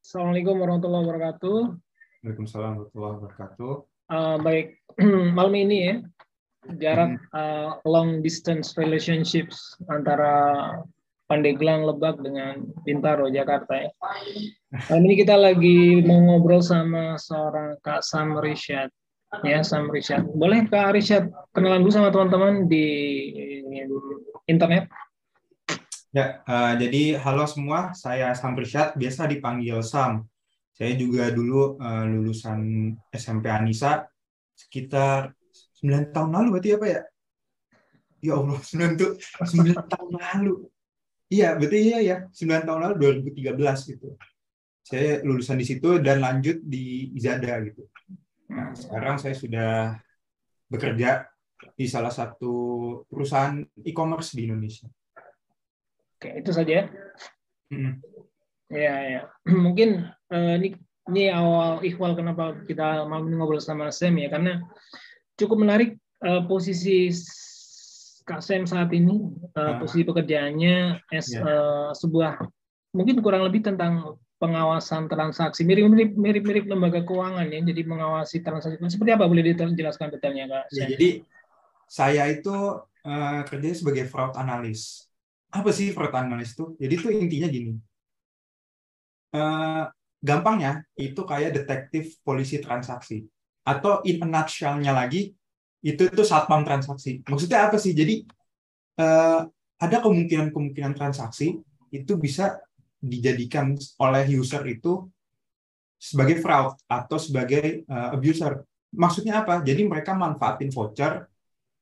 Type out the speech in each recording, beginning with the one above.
Assalamualaikum warahmatullahi wabarakatuh. Waalaikumsalam warahmatullahi wabarakatuh. Baik, malam ini ya, jarak long distance relationships antara Pandeglang, Lebak dengan Bintaro, Jakarta ya. Malam ini kita lagi mau ngobrol sama seorang Kak Sam Rishad. Ya, Sam Rishad. Boleh Kak Rishad kenalan dulu sama teman-teman di internet? Ya, jadi halo semua, saya Sam Rishad, biasa dipanggil Sam. Saya juga dulu lulusan SMP Anissa sekitar 9 tahun lalu, berarti apa ya? Ya Allah, 9 tahun lalu. Iya, berarti iya ya, 9 tahun lalu 2013 gitu. Saya lulusan di situ dan lanjut di Izada gitu. Nah, sekarang saya sudah bekerja di salah satu perusahaan e-commerce di Indonesia. Oke, itu saja. Ya. Mungkin ini awal ikhwal kenapa kita malam ini ngobrol sama Sam ya, karena cukup menarik posisi Kak Sam saat ini, posisi pekerjaannya sebuah mungkin kurang lebih tentang pengawasan transaksi, mirip lembaga keuangan ya, jadi mengawasi transaksi. Seperti apa, boleh dijelaskan detailnya Kak Sam? Ya, jadi saya itu kerjanya sebagai fraud analyst. Apa sih fraud analyst itu? Jadi itu intinya gini. Gampangnya itu kayak detektif polisi transaksi. Atau in a nutshell-nya lagi, itu satpam transaksi. Maksudnya apa sih? Jadi ada kemungkinan transaksi itu bisa dijadikan oleh user itu sebagai fraud atau sebagai abuser. Maksudnya apa? Jadi mereka manfaatin voucher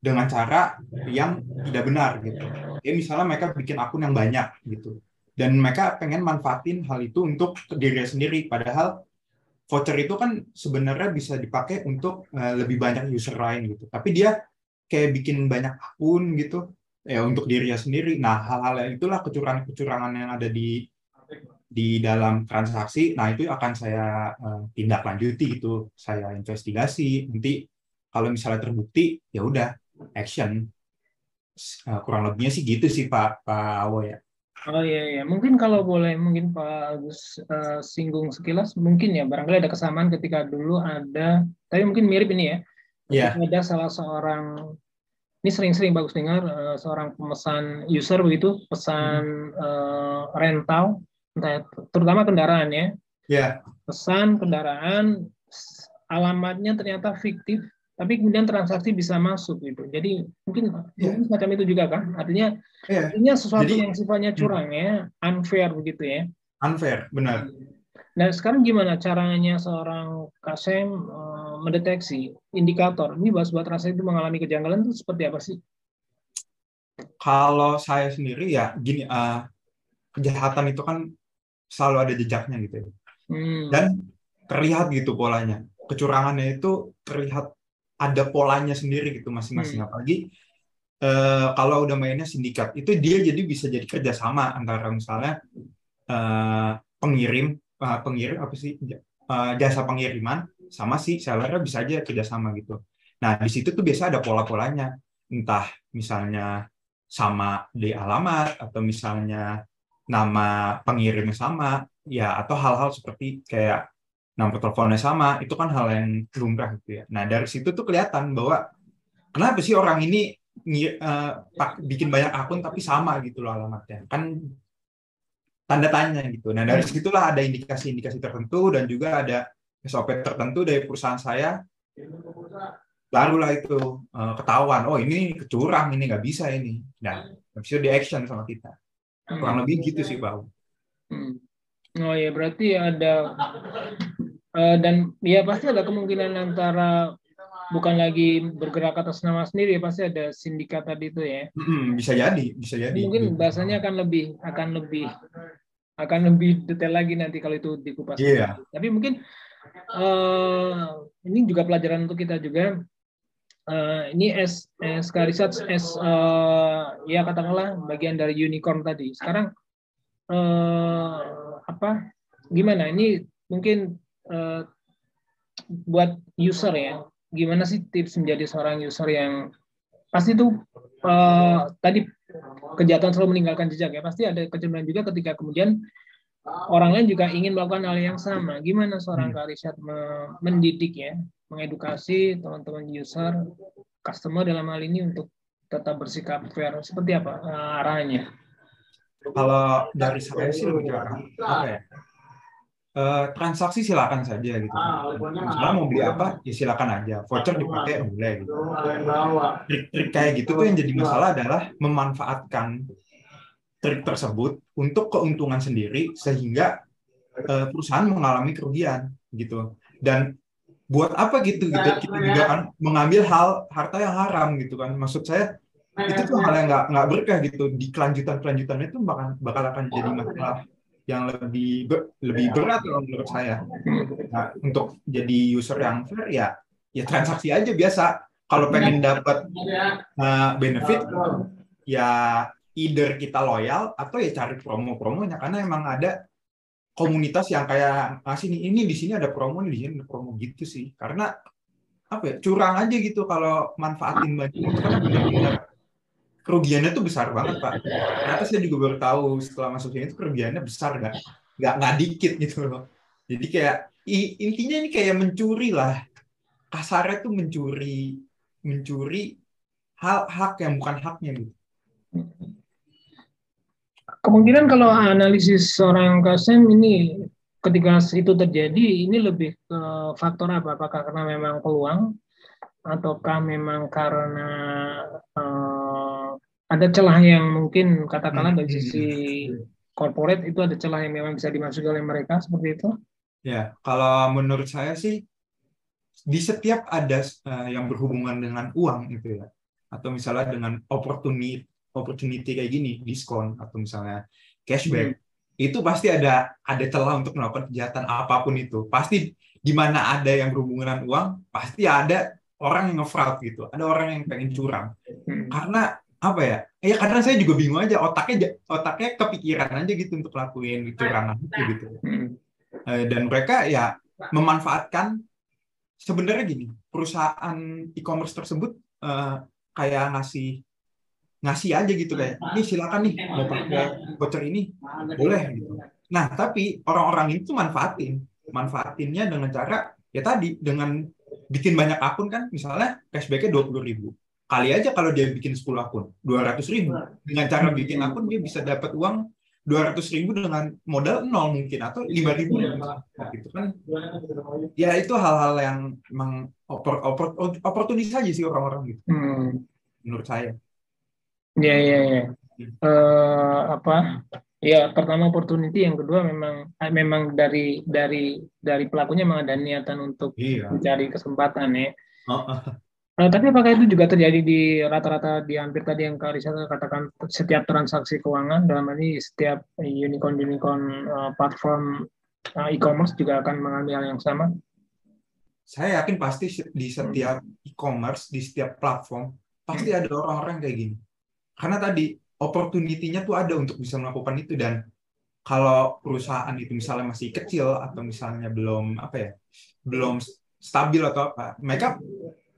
dengan cara yang tidak benar gitu. Ya misalnya mereka bikin akun yang banyak gitu. Dan mereka pengen manfaatin hal itu untuk dirinya sendiri, padahal voucher itu kan sebenarnya bisa dipakai untuk lebih banyak user lain gitu. Tapi dia kayak bikin banyak akun gitu ya untuk dirinya sendiri. Nah, hal-hal itulah kecurangan-kecurangan yang ada di dalam transaksi. Nah, itu akan saya tindak lanjuti gitu. Saya investigasi. Nanti kalau misalnya terbukti, ya udah action. Kurang lebihnya sih gitu sih Pak Awo ya. Oh iya, mungkin kalau boleh mungkin Pak Agus singgung sekilas, mungkin ya barangkali ada kesamaan ketika dulu ada, tapi mungkin mirip ini ya, ketika ada salah seorang, ini sering-sering Bagus dengar, seorang pemesan user begitu, pesan rental, terutama kendaraan ya, pesan kendaraan, alamatnya ternyata fiktif, tapi kemudian transaksi bisa masuk gitu. Jadi mungkin semacam itu juga kan? Artinya sesuatu yang sifatnya curang ya, unfair begitu ya. Unfair, benar. Nah sekarang gimana caranya seorang Kasem mendeteksi indikator ini bahwa sebuah transaksi itu mengalami kejanggalan itu seperti apa sih? Kalau saya sendiri ya gini, kejahatan itu kan selalu ada jejaknya gitu ya. Dan terlihat gitu polanya. Kecurangannya itu terlihat ada polanya sendiri gitu masing-masing. Apalagi kalau udah mainnya sindikat, itu dia jadi bisa jadi kerjasama antara misalnya pengirim apa sih, jasa pengiriman sama si sellernya bisa aja kerjasama gitu. Nah di situ tuh biasa ada pola-polanya, entah misalnya sama di alamat atau misalnya nama pengirimnya sama ya, atau hal-hal seperti kayak nomor teleponnya sama, itu kan hal yang lumrah gitu ya. Nah dari situ tuh kelihatan bahwa kenapa sih orang ini bikin banyak akun tapi sama gitu loh alamatnya, kan tanda tanya gitu. Nah dari situlah ada indikasi-indikasi tertentu dan juga ada SOP tertentu dari perusahaan saya, barulah itu ketahuan, oh ini kecurang, ini nggak bisa ini, dan bisa di action sama kita. Kurang lebih gitu sih Pak. Oh ya, berarti ada dan ya pasti ada kemungkinan antara bukan lagi bergerak atas nama sendiri, pasti ada sindikat tadi itu ya. Bisa jadi. Mungkin bahasanya akan lebih detail lagi nanti kalau itu dikupas. Tapi mungkin ini juga pelajaran untuk kita juga. Ini SK Research ya katakanlah bagian dari unicorn tadi. Sekarang gimana? Ini mungkin buat user ya. Gimana sih tips menjadi seorang user yang pasti itu tadi kejahatan selalu meninggalkan jejak ya. Pasti ada kecenderungan juga ketika kemudian orang lain juga ingin melakukan hal yang sama. Gimana seorang Kak Richard mendidik ya, mengedukasi teman-teman user, customer dalam hal ini untuk tetap bersikap fair? Seperti apa arahnya? Kalau dari saya sih lebih ke arah apa ya? Transaksi silakan saja gitu. Misalnya mau beli apa, ya silakan aja. Voucher dipakai boleh gitu. Trik-trik kayak gitu tuh yang jadi masalah adalah memanfaatkan trik tersebut untuk keuntungan sendiri sehingga perusahaan mengalami kerugian gitu. Dan buat apa gitu kita juga kan mengambil harta yang haram gitu kan. Maksud saya itu tuh hal yang nggak berkah gitu. Di kelanjutannya itu bakal akan jadi masalah yang lebih berat kalau menurut saya. Nah, untuk jadi user yang fair ya transaksi aja biasa. Kalau pengen dapat benefit ya either kita loyal atau ya cari promo-promonya, karena emang ada komunitas yang kayak ngasih nih, ini di sini ada promo, nih di sini ada promo gitu sih. Karena apa ya, curang aja gitu kalau manfaatin banyak itu, karena benar-benar kerugiannya tuh besar banget, Pak. Ternyata saya juga baru tahu setelah masuk sini itu kerugiannya besar, nggak dikit gitu loh. Jadi kayak intinya ini kayak mencuri lah, kasarnya tuh mencuri hak yang bukan haknya gitu. Kemungkinan kalau analisis seorang Kasem ini ketika itu terjadi, ini lebih ke faktor apa? Apakah karena memang peluang ataukah memang karena ada celah yang mungkin katakanlah dari sisi corporate itu ada celah yang memang bisa dimasuki oleh mereka, seperti itu? Ya, kalau menurut saya sih di setiap ada yang berhubungan dengan uang gitu ya, atau misalnya dengan opportunity kayak gini, diskon atau misalnya cashback, itu pasti ada celah untuk melakukan kejahatan apapun itu. Pasti di mana ada yang berhubungan dengan uang, pasti ada orang yang nge-fraud gitu, ada orang yang pengen curang. Karena apa ya? Ya karena saya juga bingung aja, otaknya kepikiran aja gitu untuk lakuin kecurangan gitu. Dan mereka ya memanfaatkan, sebenarnya gini, perusahaan e-commerce tersebut kayak ngasih aja gitu, kayak ini silakan nih mau pakai voucher ini boleh gitu. Nah tapi orang-orang itu manfaatinnya dengan cara ya tadi, dengan bikin banyak akun kan, misalnya cashbacknya 20.000, kali aja kalau dia bikin 10 akun 200.000, dengan cara bikin akun dia bisa dapat uang 200.000 dengan modal 0 mungkin, atau 5.000 gitu kan. Ya itu hal-hal yang memang oportunis aja sih orang-orang gitu, menurut saya. Ya. Ya, pertama opportunity, yang kedua memang dari pelakunya memang ada niatan untuk mencari kesempatan ya. Tapi apakah itu juga terjadi di rata-rata, di hampir tadi yang Kak Risa katakan, setiap transaksi keuangan, dalam ini setiap unicorn platform e-commerce juga akan mengambil hal yang sama? Saya yakin pasti di setiap e-commerce, di setiap platform, pasti ada orang-orang kayak gini. Karena tadi opportunity-nya tuh ada untuk bisa melakukan itu, dan kalau perusahaan itu misalnya masih kecil atau misalnya belum stabil atau apa, mereka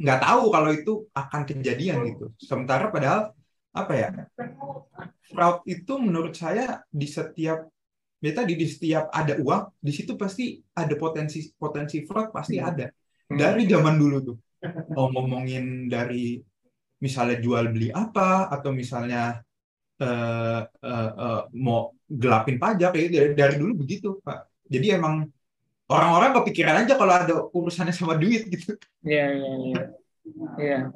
nggak tahu kalau itu akan kejadian gitu. Sementara padahal apa ya, fraud itu menurut saya di setiap ada uang, di situ pasti ada potensi fraud, pasti ada dari zaman dulu tuh. Mau ngomongin dari misalnya jual beli apa, atau misalnya mau gelapin pajak, ya dari dulu begitu, Pak. Jadi emang orang-orang kepikiran aja kalau ada urusannya sama duit gitu. Iya.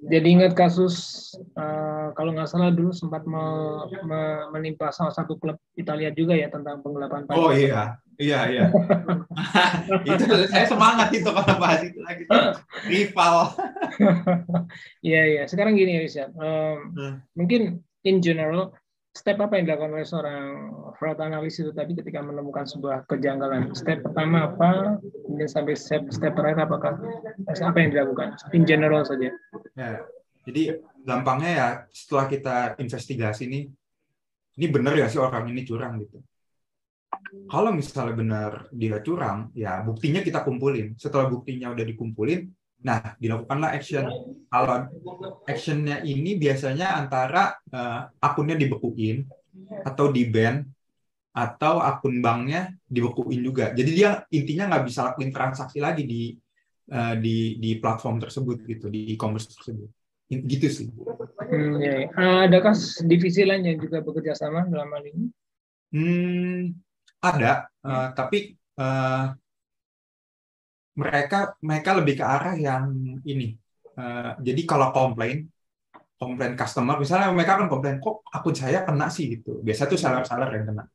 Jadi ingat kasus kalau nggak salah dulu sempat menimpa salah satu klub Italia juga ya, tentang penggelapan pajak. Oh iya. Itu saya semangat itu kalau bahas itu lagi, rival. Iya. Sekarang gini ya, Richard. Mungkin in general, step apa yang dilakukan oleh seorang fraud analyst itu tadi ketika menemukan sebuah kejanggalan? Step pertama apa? Kemudian sampai step terakhir apa yang dilakukan? In general saja. Ya, jadi gampangnya ya, setelah kita investigasi ini benar ya sih orang ini curang gitu. Kalau misalnya benar dia curang, ya buktinya kita kumpulin. Setelah buktinya udah dikumpulin, nah dilakukanlah action. Kalau actionnya ini biasanya antara akunnya dibekuin atau di-ban atau akun banknya dibekuin juga. Jadi dia intinya nggak bisa lakuin transaksi lagi di platform tersebut gitu, di e-commerce tersebut. Gitu sih. Ya, ya. Adakah divisi lain yang juga bekerja sama dalam hal ini? Ada, tapi mereka lebih ke arah yang ini. Jadi kalau komplain customer, misalnya mereka kan komplain, kok akun saya kena sih gitu. Biasa tuh seller-seller yang kena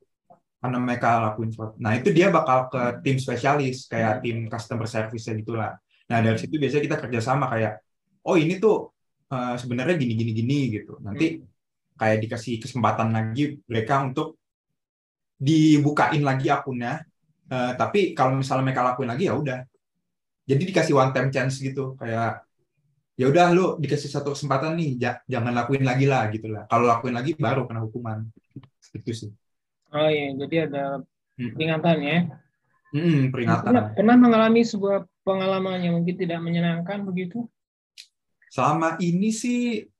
karena mereka lakuin fraud. Nah itu dia bakal ke tim spesialis kayak tim customer service gitulah. Nah dari situ biasanya kita kerjasama kayak, oh ini tuh sebenarnya gini gitu. Nanti kayak dikasih kesempatan lagi mereka untuk dibukain lagi akunnya. Tapi kalau misalnya mereka lakuin lagi ya udah. Jadi dikasih one time chance gitu kayak ya udah lu dikasih satu kesempatan nih, jangan lakuin lagi lah gitu lah. Kalau lakuin lagi baru kena hukuman. Itu sih. Oh iya, jadi ada peringatan ya. Peringatan. Pernah mengalami sebuah pengalaman yang mungkin tidak menyenangkan begitu? Selama ini sih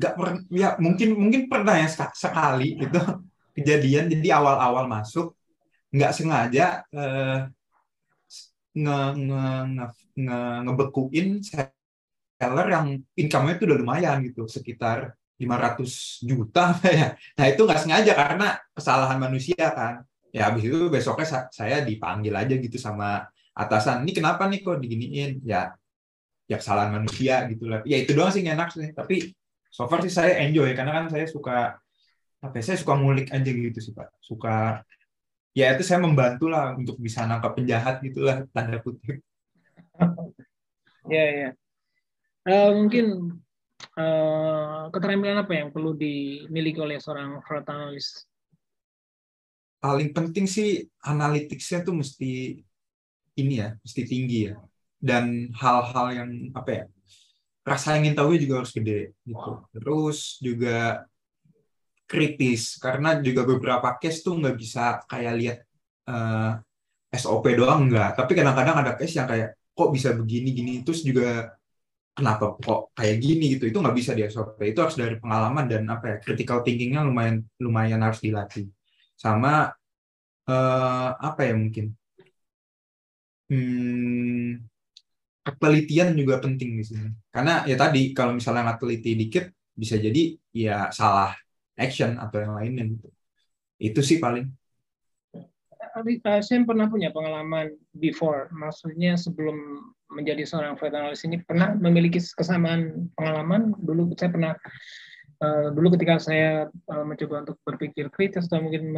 nggak pernah, ya mungkin pernah ya sekali itu kejadian. Jadi awal-awal masuk nggak sengaja ngebekuin seller yang income-nya itu udah lumayan gitu, sekitar 500 juta ya. Nah itu nggak sengaja karena kesalahan manusia kan. Ya habis itu besoknya saya dipanggil aja gitu sama atasan. Ini kenapa nih kok diginiin? Ya kesalahan manusia gitu lah. Ya itu doang sih nggak enak sih. Tapi so far sih saya enjoy karena kan saya suka saya suka ngulik aja gitu sih Pak. Suka ya itu saya membantu lah untuk bisa nangkap penjahat gitulah tanda kutip. Ya ya. Mungkin keterampilan apa yang perlu dimiliki oleh seorang fraud analyst? Paling penting sih analytics-nya tuh mesti ini ya, mesti tinggi ya. Dan hal-hal yang apa ya, rasa ingin tahu juga harus gede gitu. Terus juga kritis karena juga beberapa case tuh nggak bisa kayak lihat SOP doang enggak, tapi kadang-kadang ada case yang kayak kok bisa begini gini, terus juga kenapa kok kayak gini gitu, itu nggak bisa di SOP. Itu harus dari pengalaman dan apa ya, critical thinking-nya lumayan harus dilatih. Sama apa ya mungkin penelitian juga penting di sini. Karena ya tadi kalau misalnya nggak teliti dikit bisa jadi ya salah action atau yang lainnya gitu. Itu sih paling. Saya pernah punya pengalaman before, maksudnya sebelum menjadi seorang fraud analyst ini pernah memiliki kesamaan pengalaman. Dulu saya pernah dulu ketika saya mencoba untuk berpikir kritis atau mungkin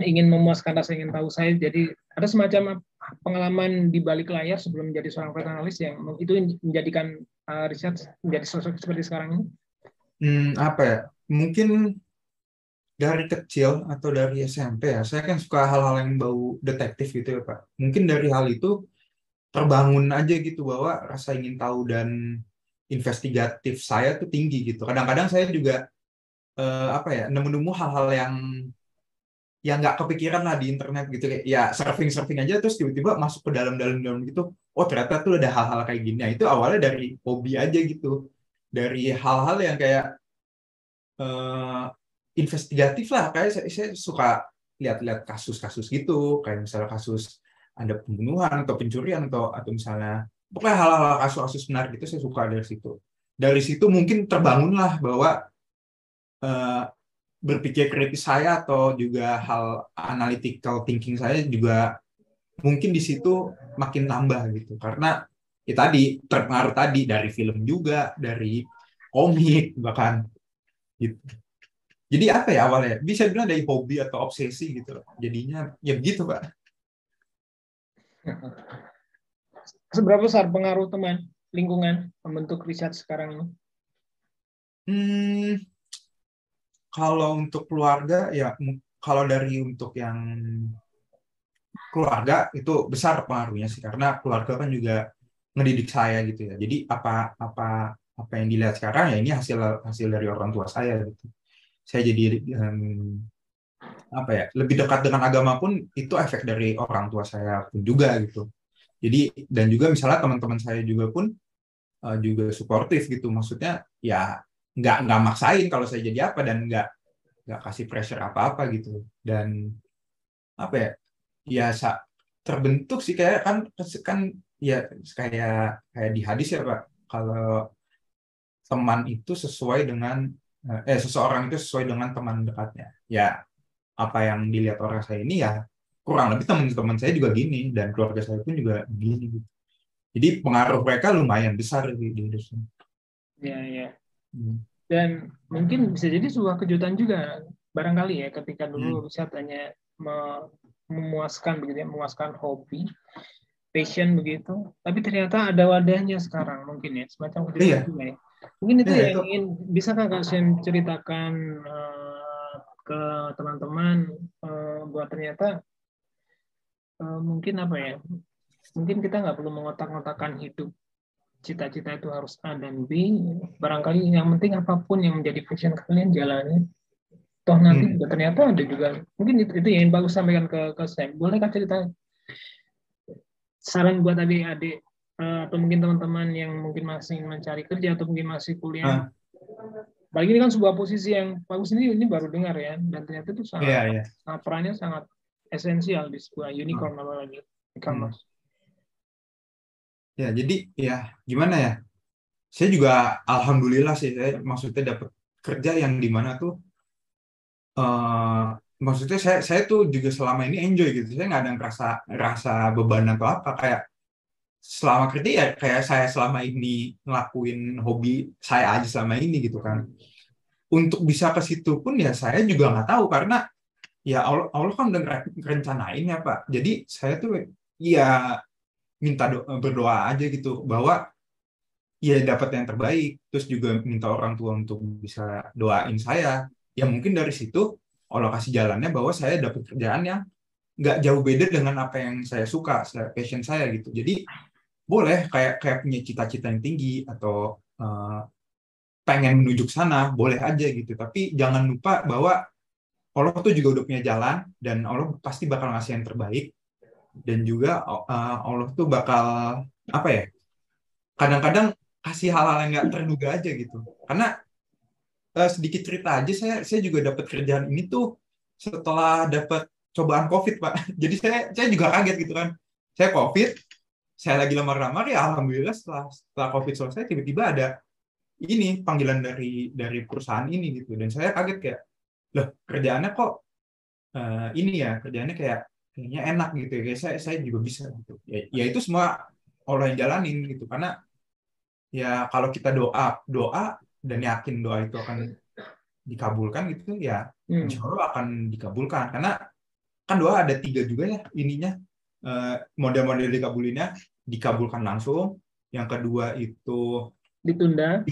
ingin memuaskan rasa ingin tahu saya, jadi ada semacam pengalaman di balik layar sebelum menjadi seorang fraud analyst yang itu menjadikan Richard menjadi sosok seperti sekarang ini. Apa ya? Mungkin dari kecil atau dari SMP ya, saya kan suka hal-hal yang bau detektif gitu ya Pak. Mungkin dari hal itu terbangun aja gitu bahwa rasa ingin tahu dan investigatif saya tuh tinggi gitu. Kadang-kadang saya juga apa ya, nemu-nemu hal-hal yang nggak kepikiran lah di internet gitu, kayak ya surfing aja terus tiba-tiba masuk ke dalam gitu. Oh ternyata tuh ada hal-hal kayak gini. Nah, itu awalnya dari hobi aja gitu, dari hal-hal yang kayak investigatif lah. Kayak saya suka lihat-lihat kasus-kasus gitu, kayak misalnya kasus ada pembunuhan atau pencurian atau misalnya pokoknya hal-hal kasus-kasus menarik gitu saya suka dari situ. Dari situ mungkin terbangunlah bahwa berpikir kritis saya atau juga hal analytical thinking saya juga mungkin di situ makin nambah gitu. Karena ya tadi terpengaruh tadi dari film juga, dari komik bahkan gitu. Jadi apa ya awalnya? Bisa bilang dari hobi atau obsesi gitu. Jadinya ya begitu, Pak. Seberapa besar pengaruh teman, lingkungan membentuk Richard sekarang ini? Kalau untuk keluarga ya, kalau dari untuk yang keluarga itu besar pengaruhnya sih, karena keluarga kan juga ngedidik saya gitu ya. Jadi apa yang dilihat sekarang ya ini hasil dari orang tua saya gitu. Saya jadi apa ya, lebih dekat dengan agama pun itu efek dari orang tua saya pun juga gitu. Jadi dan juga misalnya teman-teman saya juga pun juga suportif gitu. Maksudnya ya nggak maksain kalau saya jadi apa dan nggak kasih pressure apa-apa gitu. Dan apa ya, ya terbentuk sih kayak kan ya kayak di hadis ya Pak, kalau teman itu sesuai dengan seseorang itu sesuai dengan teman dekatnya. Ya apa yang dilihat orang saya ini ya kurang lebih teman-teman saya juga gini, dan keluarga saya pun juga gini gitu. Jadi pengaruh mereka lumayan besar di hidup saya. Ya. Dan mungkin bisa jadi sebuah kejutan juga barangkali ya, ketika dulu Richard hanya memuaskan begitu ya, memuaskan hobi, passion begitu, tapi ternyata ada wadahnya sekarang mungkin ya, semacam kejutan juga ya. Mungkin itu yang ingin bisa Kak Sam ceritakan ke teman-teman, buat ternyata mungkin apa ya, mungkin kita nggak perlu mengotak-ngotakan hidup, cita-cita itu harus A dan B, barangkali yang penting apapun yang menjadi passion kalian jalani, toh nanti juga ternyata ada juga, mungkin itu yang bagus sampaikan ke Sam. Boleh Kak cerita saran buat adik-adik atau mungkin teman-teman yang mungkin masih mencari kerja atau mungkin masih kuliah. Bagi ini kan sebuah posisi yang bagus, ini baru dengar ya, dan ternyata itu sangat perannya sangat esensial di sebuah unicorn apalagi e-commerce. Ya, jadi ya gimana ya? Saya juga alhamdulillah sih, saya maksudnya dapat kerja yang dimana tuh maksudnya saya tuh juga selama ini enjoy gitu. Saya nggak ada rasa beban atau apa, kayak selama kerja ya kayak saya selama ini ngelakuin hobi saya aja selama ini gitu kan. Untuk bisa ke situ pun ya saya juga nggak tahu, karena ya Allah kan udah rencanain ya Pak. Jadi saya tuh ya minta berdoa aja gitu bahwa ya dapat yang terbaik, terus juga minta orang tua untuk bisa doain saya. Ya mungkin dari situ Allah kasih jalannya bahwa saya dapat kerjaan yang nggak jauh beda dengan apa yang saya suka, passion saya gitu. Jadi boleh kayak punya cita-cita yang tinggi atau pengen menuju ke sana, boleh aja gitu. Tapi jangan lupa bahwa Allah tuh juga udah punya jalan, dan Allah pasti bakal ngasih yang terbaik. Dan juga Allah tuh bakal apa ya, kadang-kadang kasih hal-hal yang nggak terduga aja gitu. Karena sedikit cerita aja, saya juga dapat kerjaan ini tuh setelah dapat cobaan COVID Pak. Jadi saya juga kaget gitu kan. Saya COVID, saya lagi lamar-lamar, ya alhamdulillah setelah COVID selesai tiba-tiba ada ini panggilan dari perusahaan ini gitu. Dan saya kaget kayak, loh kerjaannya kok ini ya, kerjaannya kayaknya enak gitu ya, kayak saya juga bisa gitu ya, itu semua Allah yang jalanin gitu. Karena ya kalau kita doa dan yakin doa itu akan dikabulkan gitu ya, insya Allah akan dikabulkan. Karena kan doa ada 3 juga ya ininya, model-model dikabulinnya, dikabulkan langsung, yang kedua itu ditunda,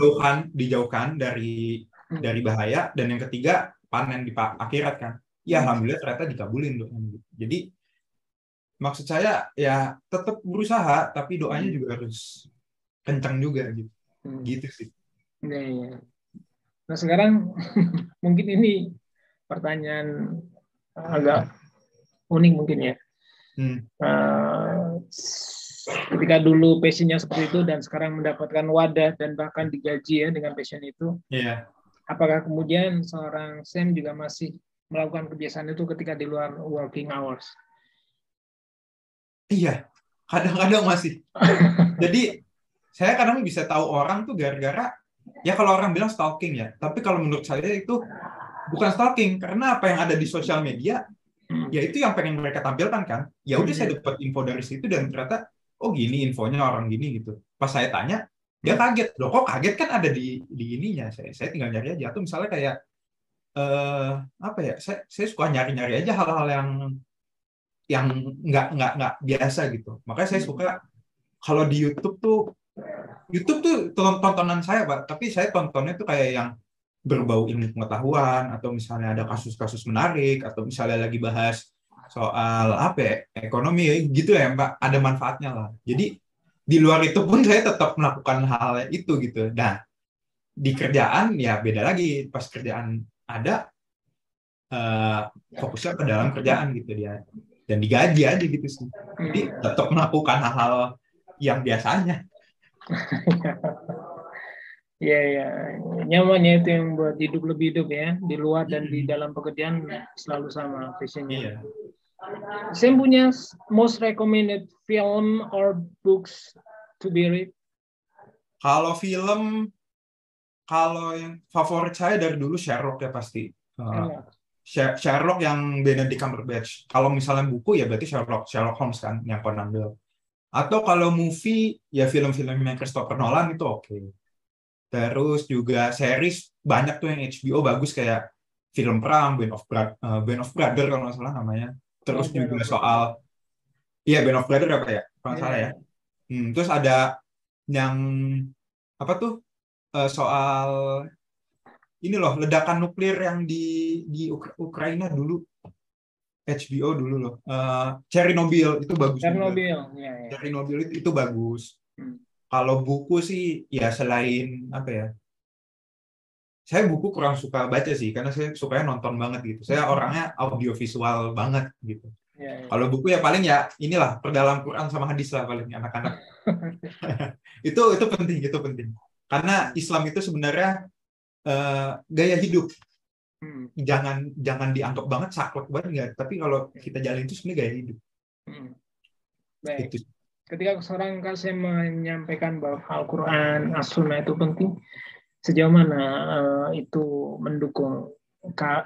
dijauhkan dari bahaya, dan yang ketiga panen di akhirat kan. Ya alhamdulillah ternyata dikabulin doanya gitu. Jadi maksud saya ya tetap berusaha, tapi doanya juga harus kencang juga gitu. Gitu sih. Ya. Nah sekarang mungkin ini pertanyaan agak unik mungkin ya. Ketika dulu passionnya seperti itu dan sekarang mendapatkan wadah dan bahkan digaji ya dengan passion itu. Apakah kemudian seorang Sam juga masih melakukan kebiasaan itu ketika di luar working hours? Iya, kadang-kadang masih. Jadi saya kadang bisa tahu orang tuh gara-gara, ya kalau orang bilang stalking ya, tapi kalau menurut saya itu bukan stalking, karena apa yang ada di sosial media, ya itu yang pengen mereka tampilkan kan. Ya udah saya dapat info dari situ, dan ternyata oh gini infonya orang gini gitu. Pas saya tanya, dia kaget. Loh kok kaget, kan ada di ininya. Saya tinggal nyari aja. Atau misalnya kayak apa ya? Saya suka nyari-nyari aja hal-hal yang nggak biasa gitu. Makanya saya suka kalau di YouTube tuh tontonan saya Pak, tapi saya tontonnya tuh kayak yang berbau ilmu pengetahuan, atau misalnya ada kasus-kasus menarik, atau misalnya lagi bahas soal apa ya, ekonomi gitu ya Mbak, ada manfaatnya lah. Jadi di luar itu pun saya tetap melakukan hal itu gitu. Nah di kerjaan ya beda lagi, pas kerjaan ada fokusnya ke dalam kerjaan gitu dia, dan digaji aja gitu sih. Jadi tetap melakukan hal-hal yang biasanya. Iya, ya. Nyamannya itu yang buat hidup lebih hidup ya. Di luar dan di Mm-mm. dalam pekerjaan selalu sama visionnya. Iya. Saya punya most recommended film or books to be read. Kalau film, kalau yang favorit saya dari dulu Sherlock ya pasti. Uh, Sherlock yang Benedict Cumberbatch. Kalau misalnya buku ya berarti Sherlock Holmes kan yang Conan Doyle. Atau kalau movie ya film-filmnya Christopher Nolan itu oke. Terus juga series banyak tuh yang HBO bagus kayak film perang Band of Brother kalau nggak salah namanya. Terus Oh, juga benar. soal iya Band of Brother apa ya kalau nggak salah ya. Ya. Terus ada yang apa tuh soal ini loh ledakan nuklir yang di Ukraina dulu HBO dulu loh. Chernobyl itu bagus juga. Chernobyl, ya, ya. Chernobyl itu bagus. Hmm. Kalau buku sih ya selain apa ya? Saya buku kurang suka baca sih karena saya sukanya nonton banget gitu. Saya orangnya audiovisual banget gitu. Ya, ya. Kalau buku ya paling ya inilah perdalam Quran sama hadis lah paling anak-anak. Itu penting, itu penting. Karena Islam itu sebenarnya gaya hidup. Hmm. Jangan dianggap banget saklek banget enggak, tapi kalau kita jalan itu sebenarnya gaya hidup. Hmm. Baik. Itu. Ketika seorang kasih menyampaikan bahwa Al-Quran, As-Sunnah itu penting, sejauh mana itu mendukung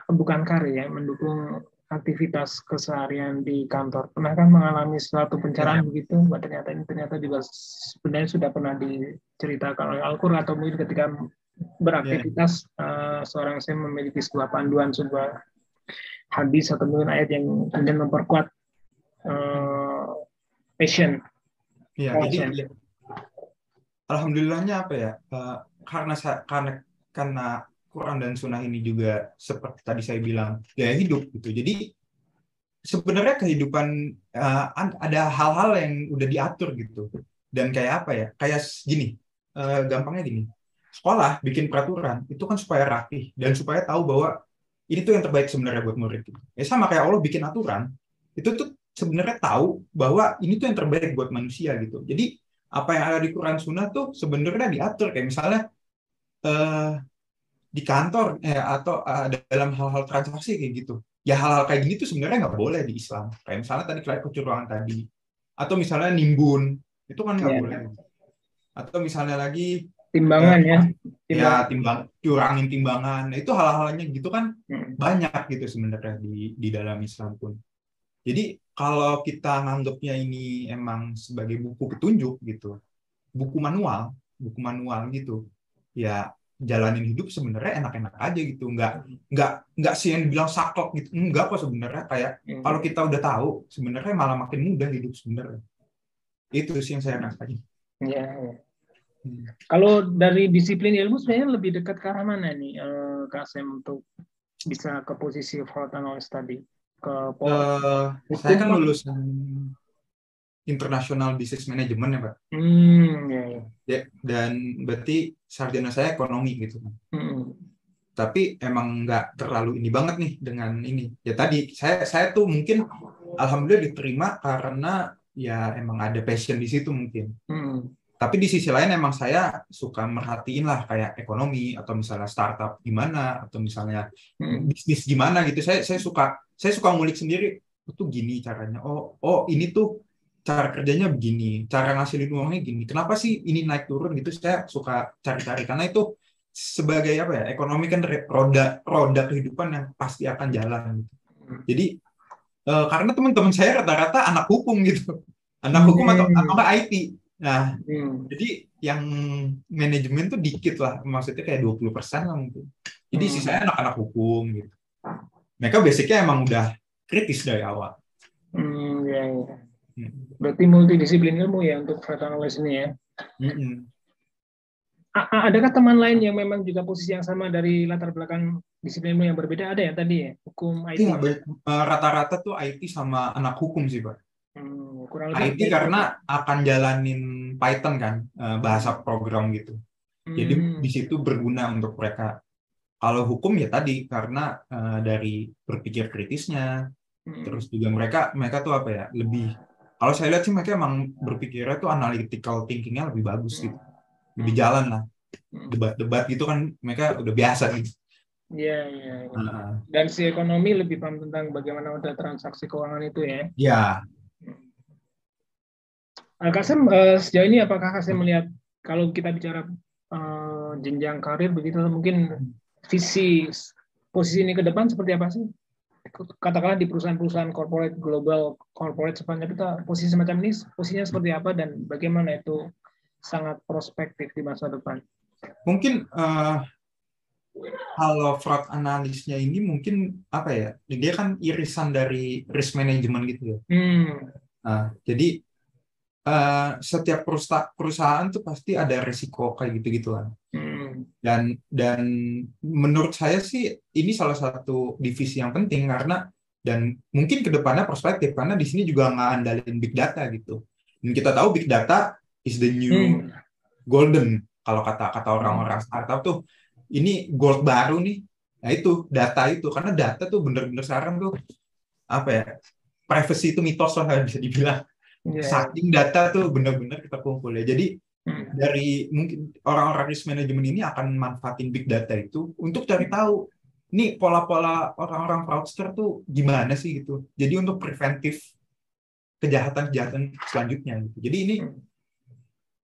bukan karya, mendukung aktivitas keseharian di kantor? Pernahkah mengalami suatu pencerahan begitu? Ternyata ini juga sebenarnya sudah pernah diceritakan oleh Al-Quran atau mungkin ketika beraktivitas seorang saya memiliki sebuah panduan, sebuah hadis atau mungkin ayat yang kemudian memperkuat passion. Ya, jadi ya, alhamdulillahnya apa ya? Karena Quran dan Sunnah ini juga seperti tadi saya bilang gaya hidup gitu. Jadi sebenarnya kehidupan ada hal-hal yang udah diatur gitu. Dan kayak apa ya? Kayak gini, gampangnya gini. Sekolah bikin peraturan itu kan supaya rapi dan supaya tahu bahwa ini tuh yang terbaik sebenarnya buat murid. Gitu. Ya sama kayak Allah bikin aturan itu tuh sebenarnya tahu bahwa ini tuh yang terbaik buat manusia gitu. Jadi apa yang ada di Quran Sunnah tuh sebenarnya diatur kayak misalnya di kantor atau dalam hal-hal transaksi kayak gitu. Ya hal-hal kayak gini tuh sebenarnya nggak boleh di Islam. Kayak misalnya tadi kayak kecurangan tadi, atau misalnya nimbun itu kan nggak boleh. Atau misalnya lagi timbangan curangin timbangan. Nah, itu hal-halnya gitu kan banyak gitu sebenarnya di dalam Islam pun. Jadi kalau kita nganggapnya ini emang sebagai buku petunjuk gitu, buku manual gitu, ya jalanin hidup sebenarnya enak-enak aja gitu, nggak sih yang dibilang saklek gitu, enggak kok sebenarnya kayak kalau kita udah tahu sebenarnya malah makin mudah hidup sebenarnya. Itu sih yang saya rasain. Ya. Kalau dari disiplin ilmu sebenarnya lebih dekat ke arah mana nih, Kak Sem, untuk bisa ke posisi fraud analyst tadi? Saya kan lulusan International Business Management ya Pak. Ya, dan berarti sarjana saya ekonomi gitu. Tapi emang nggak terlalu ini banget nih dengan ini. Ya tadi saya tuh mungkin alhamdulillah diterima karena ya emang ada passion di situ mungkin. Tapi di sisi lain emang saya suka merhatiin lah kayak ekonomi atau misalnya startup gimana atau misalnya bisnis gimana gitu. Saya suka ngulik sendiri. Itu gini caranya. Oh ini tuh cara kerjanya begini, cara ngasilin uangnya gini. Kenapa sih ini naik turun gitu? Saya suka cari-cari karena itu sebagai apa ya? Ekonomi kan roda kehidupan yang pasti akan jalan. Gitu. Jadi karena teman-teman saya rata-rata anak hukum gitu, anak hukum atau nggak IT. Nah, jadi yang manajemen tuh dikit lah, maksudnya kayak 20% lah mungkin. Jadi sisanya anak-anak hukum gitu. Mereka basicnya emang udah kritis dari awal. Ya. Berarti multidisiplin ilmu ya untuk fraud analyst ini ya. Adakah teman lain yang memang juga posisi yang sama dari latar belakang disiplin ilmu yang berbeda? Ada ya tadi ya, hukum IT? Iya, rata-rata tuh IT sama anak hukum sih, Pak. IT karena akan jalanin Python kan, bahasa program gitu. Jadi di situ berguna untuk mereka. Kalau hukum ya tadi karena dari berpikir kritisnya, terus juga mereka tuh apa ya lebih. Kalau saya lihat sih mereka emang berpikirnya tuh analytical thinkingnya lebih bagus gitu, lebih jalan lah. debat-debat gitu kan mereka udah biasa gitu. Iya, iya. Dan si ekonomi lebih paham tentang bagaimana udah transaksi keuangan itu ya. Ya. Kak Sam, sejauh ini apakah Kak Sam melihat kalau kita bicara jenjang karir begitu, mungkin visi posisi ini ke depan seperti apa sih? Katakanlah di perusahaan-perusahaan corporate, global corporate sepanjang kita posisi semacam ini, posisinya seperti apa dan bagaimana itu sangat prospektif di masa depan? Mungkin kalau fraud analisnya ini mungkin apa ya? Dia kan irisan dari risk management gitu ya. Nah, jadi setiap perusahaan tuh pasti ada risiko kayak gitu-gituan. Dan menurut saya sih ini salah satu divisi yang penting karena dan mungkin kedepannya prospektif karena di sini juga nggak andalin big data gitu. Dan kita tahu big data is the new golden kalau kata orang-orang startup tuh ini gold baru nih. Nah itu data itu karena data tuh bener-bener sekarang tuh apa ya privacy itu mitos lah bisa dibilang. Saking data tuh benar-benar kita kumpul ya. Jadi dari mungkin orang-orang risk management ini akan manfaatin big data itu untuk cari tahu ini pola-pola orang-orang fraudster tuh gimana sih gitu. Jadi untuk preventif kejahatan-kejahatan selanjutnya gitu. Jadi ini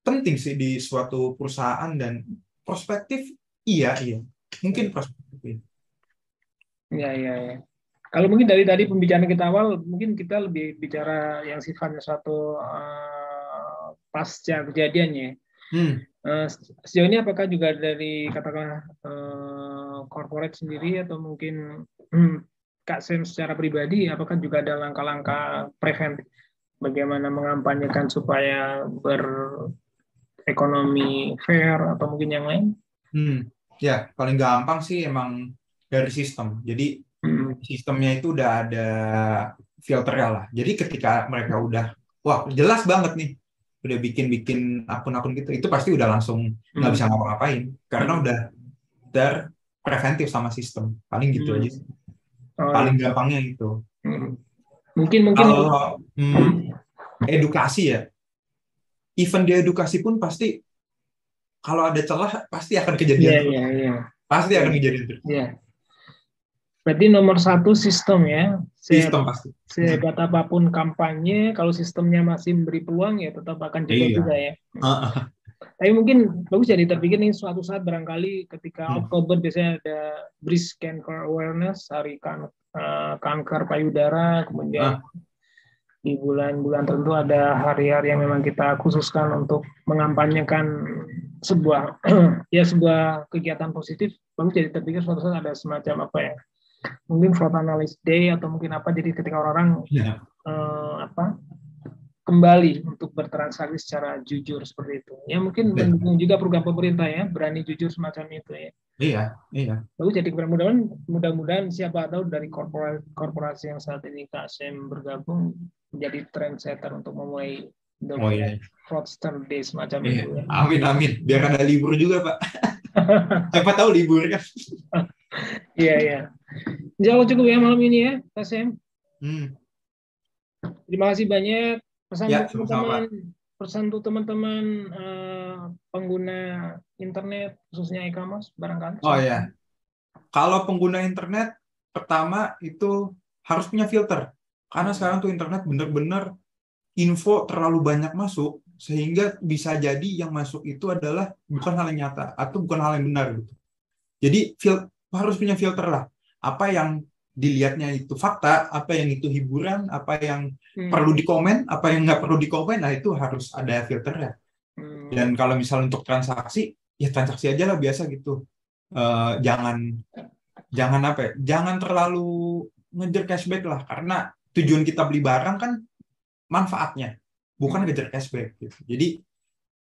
penting sih di suatu perusahaan dan prospektif iya mungkin prospektif. Iya. Kalau mungkin dari tadi pembicaraan kita awal, mungkin kita lebih bicara yang sifatnya suatu pasca kejadiannya. Sejauh ini apakah juga dari katakanlah corporate sendiri atau mungkin Kak Sam secara pribadi, apakah juga ada langkah-langkah preventif bagaimana mengampanyekan supaya berekonomi fair atau mungkin yang lain? Ya, paling gampang sih emang dari sistem. Jadi sistemnya itu udah ada filternya lah. Jadi ketika mereka udah, wah jelas banget nih, udah bikin akun-akun gitu, itu pasti udah langsung nggak bisa ngapa-ngapain. Karena udah terpreventif sama sistem. Paling gitu aja sih. Paling gampangnya itu. Mungkin kalau edukasi ya, even di edukasi pun pasti kalau ada celah pasti akan kejadian. Pasti akan kejadian. Berarti nomor satu sistem ya. Sistem pasti. Sehebat apapun kampanye, kalau sistemnya masih memberi peluang ya tetap akan jebol juga ya. Tapi mungkin bagus jadi terpikir nih suatu saat barangkali ketika Oktober biasanya ada Breast Cancer Awareness, hari kanker payudara, kemudian di bulan-bulan tertentu ada hari-hari yang memang kita khususkan untuk mengampanyekan sebuah kegiatan positif. Bagus jadi terpikir suatu saat ada semacam apa ya? Mungkin fraud analyst day atau mungkin apa, jadi ketika orang kembali untuk bertransaksi secara jujur seperti itu ya, mungkin mendukung juga program pemerintah ya, berani jujur semacam itu ya. Iya. Lalu jadi mudah-mudahan siapa tahu dari korporasi yang saat ini Kak Sam bergabung menjadi trendsetter untuk memulai fraudster day semacam itu ya. Amin biar ada libur juga Pak. Siapa tahu libur kan. Iya. Jauh cukup ya malam ini ya, Kak Sam. Terima kasih banyak. Pesan untuk teman-teman pengguna internet, khususnya e-commerce barangkali. Kalau pengguna internet, pertama itu harus punya filter. Karena sekarang tuh internet benar-benar info terlalu banyak masuk, sehingga bisa jadi yang masuk itu adalah bukan hal yang nyata atau bukan hal yang benar gitu. Jadi harus punya filter lah. Apa yang dilihatnya itu fakta, apa yang itu hiburan, apa yang perlu dikomen, apa yang nggak perlu dikomen, nah itu harus ada filternya. Dan kalau misalnya untuk transaksi, ya transaksi aja lah biasa gitu. Jangan terlalu ngejar cashback lah, karena tujuan kita beli barang kan manfaatnya, bukan ngejar cashback gitu. Jadi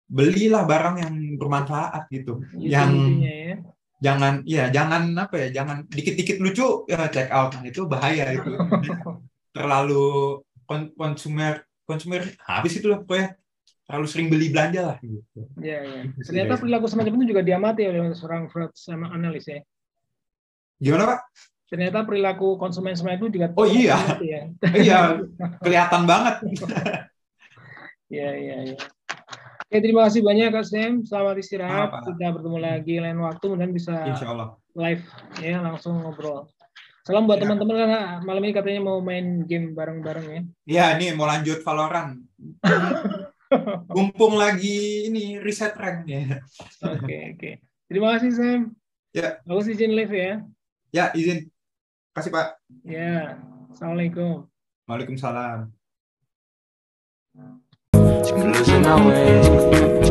belilah barang yang bermanfaat gitu, jangan dikit-dikit lucu check out, nah, itu bahaya itu. Terlalu konsumer habis itu lah pokoknya, terlalu sering beli belanja lah gitu. Iya. Ternyata perilaku semacam itu juga diamati oleh seorang fraud sama analis ya. Gimana Pak? Ternyata perilaku konsumen semacam itu juga diamati ya. Iya, kelihatan banget. Iya. Oke, terima kasih banyak Kak Sam. Selamat istirahat. Pak. Kita bertemu lagi lain waktu, kemudian bisa Insya Allah. live ya, langsung ngobrol. Salam buat Ya. teman-teman karena malam ini katanya mau main game bareng-bareng ya. Iya, ini mau lanjut Valorant. Mumpung lagi ini reset rank ya. Oke. Terima kasih Sam. Ya. Aku izin live ya. Ya, izin. Kasih Pak. Ya. Assalamualaikum. Waalaikumsalam. Losing my way.